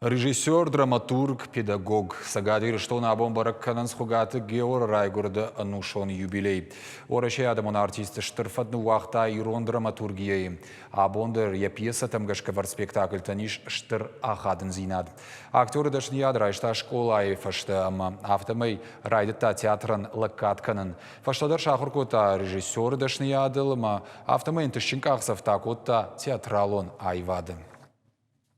Режиссер, драматург, педагог. Сагадир, что на бомбарак кананс хугаты Геор Райгурда анушон юбилей. Ораче адамон артисты штырфадны уақта ирон драматургияй. Абондыр я пьеса тамгашкавар спектакль таниш штыр ахадын зинад. Актеры дашни ядрайшта школа и фашта автомей райдыта театран лаккатканын. Фаштадар шахуркота режиссер дашни ядылма автомей тышчинкахсав такота театралон айвады.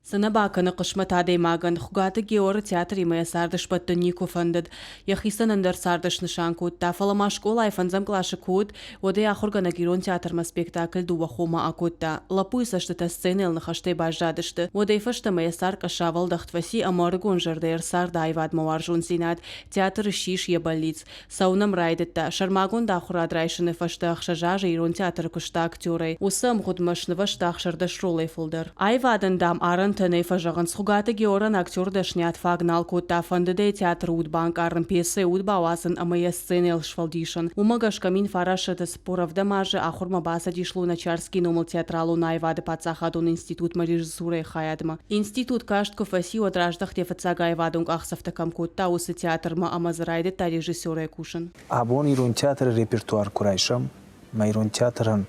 Сынабаканы қышматады мағын хугаты Геор театр имая сардыш патты Нико фандад. Яхисан андар сардыш нышан код. Тафалама школа айфанзам клашы код. Оде ахургана герон театрма спектакль дуба хома акодта. Лапуй саштыта сцены алнахашты бажадышты. Оде фашта мая сар кашавал дахтваси амаргон жардер сарда айвад маваржун зинад. Театр шиш ебалиц. Саунам райдетта. Шармагон дахура драйшыны фашта ахшажажа ирон театр кушта актеры. Усам худмашнова штах шардаш ролей фулдер. Айвадан дам аран Тăнăi фăжăгăн схугаты Георан актер дăшнят фагнал кота фăндăдăй театр удбанк аррын пьесы удбауасын амыя сцены элшвалдишын. Умăгăш камин фарашăты споравда мажы ахурма баса дишлу начарский номыл театралу найвады пацахадун институт режиссуры хаядма. Институт каштко фаси отраждах тефăцага айвадунг ахсавтакам кота усы театрма амазырайды та режиссёры кушын. Абон ирон театр репертуар курайшам, ма ирон театран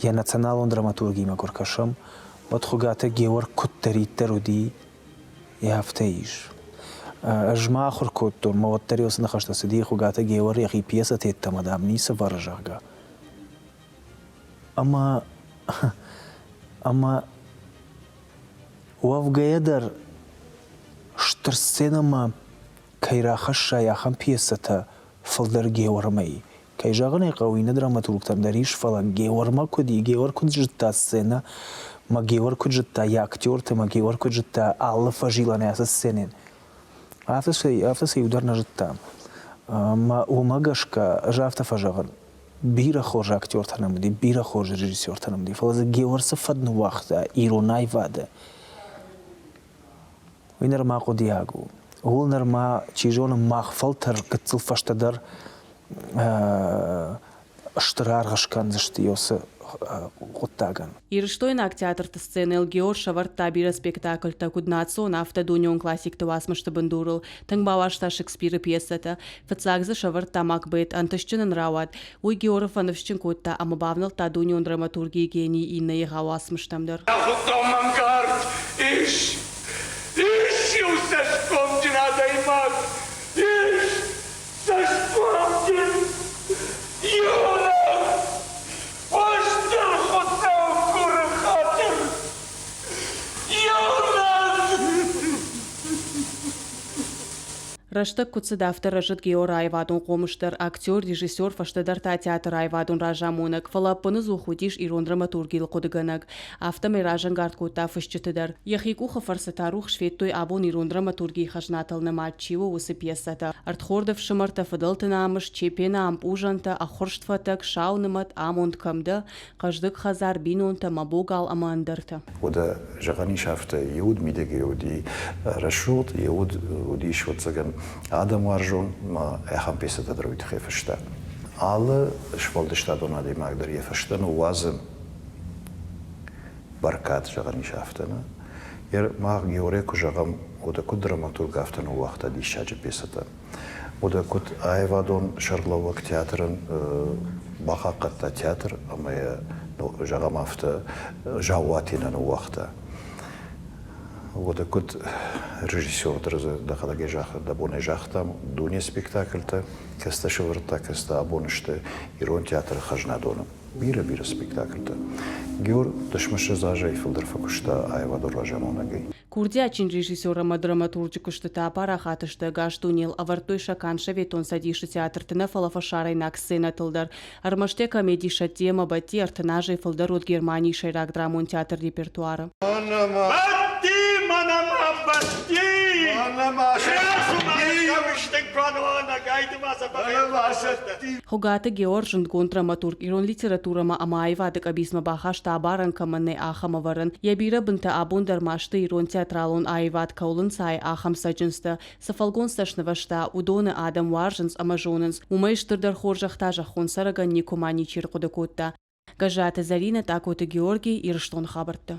я националон драматургии ма куркашам. Вот хугата Геор куттариттер уди яфтаиш. Ажма ахур коттур, ма вот тариос нахашта сиди хугата Геор яхи пьеса тетта мадам ниса варжага. Ама уавгаедар штыр сценама кайрахаша яхам пьесата фалдар Геор май. Кайжаганы қауина драматургтан дариш фалан Геор ма куди Геор куджитта сцена ма Геор куджитта я актер, ма Геор куджитта алла фажила на эсas сценен. Афтасы удар на житта. Ма умагашка жафта фажаган. Бира хожа актер танамди, бира хожа режиссер танамди. Фалаза Геор сафадну вахта иронай вада. Винер ма кодиагу. Улнер ма чижон махфалтер кыцыл фаштадар штырар гашкан зыштиосы Готтаган. Ирштойнак театрты сцены Геор шаварта бира спектакль та куднацон авто дуньон классик туасмышты бандурыл. Тангбавашта Шекспира пьесата. Фацагза шаварта Макбет антышчынын рават. Уй Георов фановщин котта амабавнал та дуньон драматургии гений инна егавасмыштамдар. Раштак куцедафтер рожит Геор айвадун комыштыр, актер, режиссер фаштадар та театр айвадун ражамунак, фалаппыны зухудиш ирон драматургил кодыганак, автомай ражан гард кота фашчытыдар. Яхикуха фарсатарух шведтой абон ирон драматургии хажнатылны матчиво усы пьесата. Артхордов шымарта фыдылтына амыш, чепена амп ужанта, ахорштфатак, шаунымат амонд камда, каждык хазар бинонта мабогал амандырта. Ода жағани шафта еуд мидеге оди рашут, еуд оди шватсаган Адам варжон ма эхам песата дроит хефешта. Але швалдешта донади магдер ефешта но вазым баркат жағани шафтана. Ер маг Геореку жағам ода куд драматург афтана уақта дишаджи песата. Ода куд айвадон шарлавак театрын бақақатта театр, ама жағам афта жауатинан уақта. Ода куд режиссер да хадаге жаха да боне жахтам дуне спектакльта каста швырта каста абонышты ирон театр хажнадоном бира спектакльта Геор дашмышы зажай филдер факушта айвадор ражамонагай Курдячин режиссерама драматургикушты тапара хатышты гаштунил авартой шакан шаветон садиши театр тына фалафашарай на сцена тылдар армаште комедиша тема бати артынажай филдер от Германии шайрак драмон театр репертуара. Хугаты Геор жындгон драматург ирон литературама амаевадык абисма бахашта абаран каманне ахамаварын. Ябира бынта абун дармашты ирон театралон аевад каулын сай ахам саджынсты. Сафалгон сташнывашта удоны адам варжынс амажонынс. Умайштырдар хоржахта жахон сараган никомани чиркудакотта. Гажата Зарина такоты Георгий ирштон хабарты.